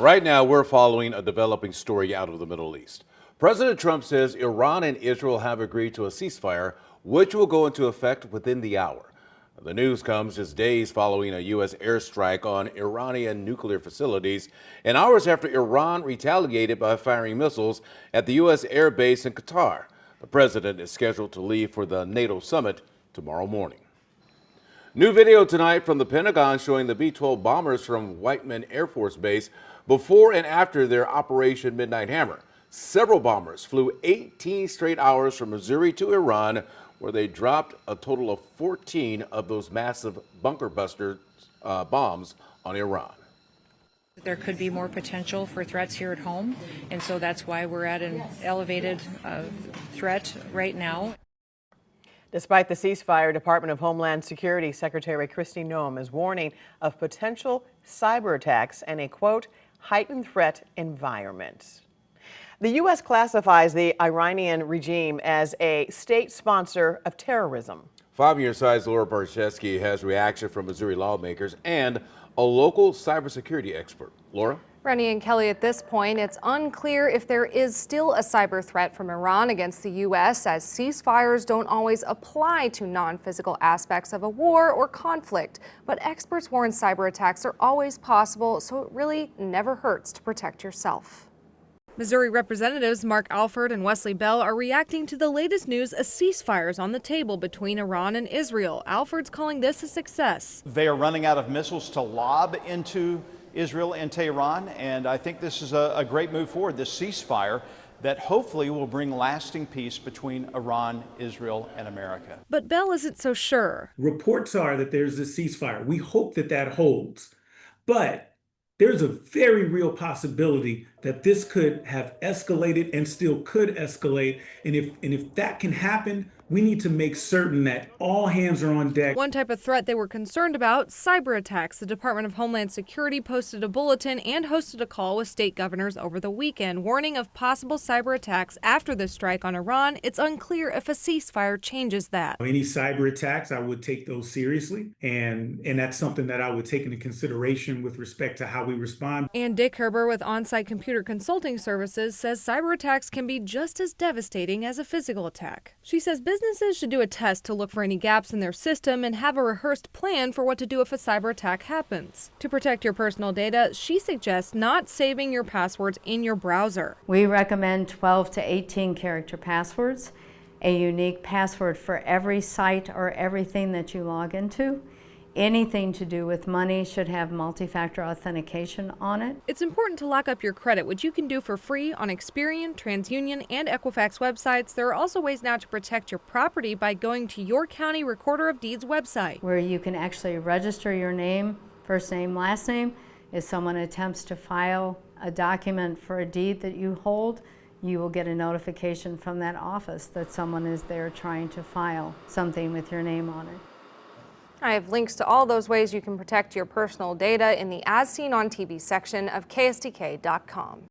Right now, we're following a developing story out of the Middle East. President Trump says Iran and Israel have agreed to a ceasefire, which will go into effect within the hour. The news comes just days following a U.S. airstrike on Iranian nuclear facilities and hours after Iran retaliated by firing missiles at the U.S. air base in Qatar. The president is scheduled to leave for the NATO summit tomorrow morning. New video tonight from the Pentagon showing the B-12 bombers from Whiteman Air Force Base before and after their Operation Midnight Hammer. Several bombers flew 18 straight hours from Missouri to Iran, where they dropped a total of 14 of those massive bunker buster bombs on Iran. There could be more potential for threats here at home, and so that's why we're at an elevated threat right now. Despite the ceasefire, Department of Homeland Security Secretary Kristi Noem is warning of potential cyber attacks and a, quote, heightened threat environment. The U.S. classifies the Iranian regime as a state sponsor of terrorism. 5 News Side's Laura Barshevsky has reaction from Missouri lawmakers and a local cybersecurity expert. Laura? Rennie and Kelly, at this point, it's unclear if there is still a cyber threat from Iran against the U.S., as ceasefires don't always apply to non-physical aspects of a war or conflict. But experts warn cyber attacks are always possible, so it really never hurts to protect yourself. Missouri Representatives Mark Alford and Wesley are reacting to the latest news a ceasefire is on the table between Iran and Israel. Alford's calling this a success. They are running out of missiles to lob into Israel and Tehran, and I think this is a great move forward, this ceasefire that hopefully will bring lasting peace between Iran, Israel, and America. But Bell isn't so sure. Reports are that there's a ceasefire. We hope that that holds, but there's a very real possibility that this could have escalated and still could escalate. And if that can happen, we need to make certain that all hands are on deck. One type of threat they were concerned about, cyber attacks. The Department of Homeland Security posted a bulletin and hosted a call with state governors over the weekend, warning of possible cyber attacks after the strike on Iran. It's unclear if a ceasefire changes that. Any cyber attacks, I would take those seriously, and that's something that I would take into consideration with respect to how we respond. And Dick Herber with On-Site Computer Consulting Services says cyber attacks can be just as devastating as a physical attack. She says businesses should do a test to look for any gaps in their system and have a rehearsed plan for what to do if a cyber attack happens. To protect your personal data, she suggests not saving your passwords in your browser. We recommend 12 to 18 character passwords, a unique password for every site or everything that you log into. Anything to do with money should have multi-factor authentication on it. It's important to lock up your credit, which you can do for free on Experian, TransUnion, and Equifax websites. There are also ways now to protect your property by going to your county Recorder of Deeds website, where you can actually register your name, first name, last name. If someone attempts to file a document for a deed that you hold, you will get a notification from that office that someone is there trying to file something with your name on it. I have links to all those ways you can protect your personal data in the As Seen on TV section of KSDK.com.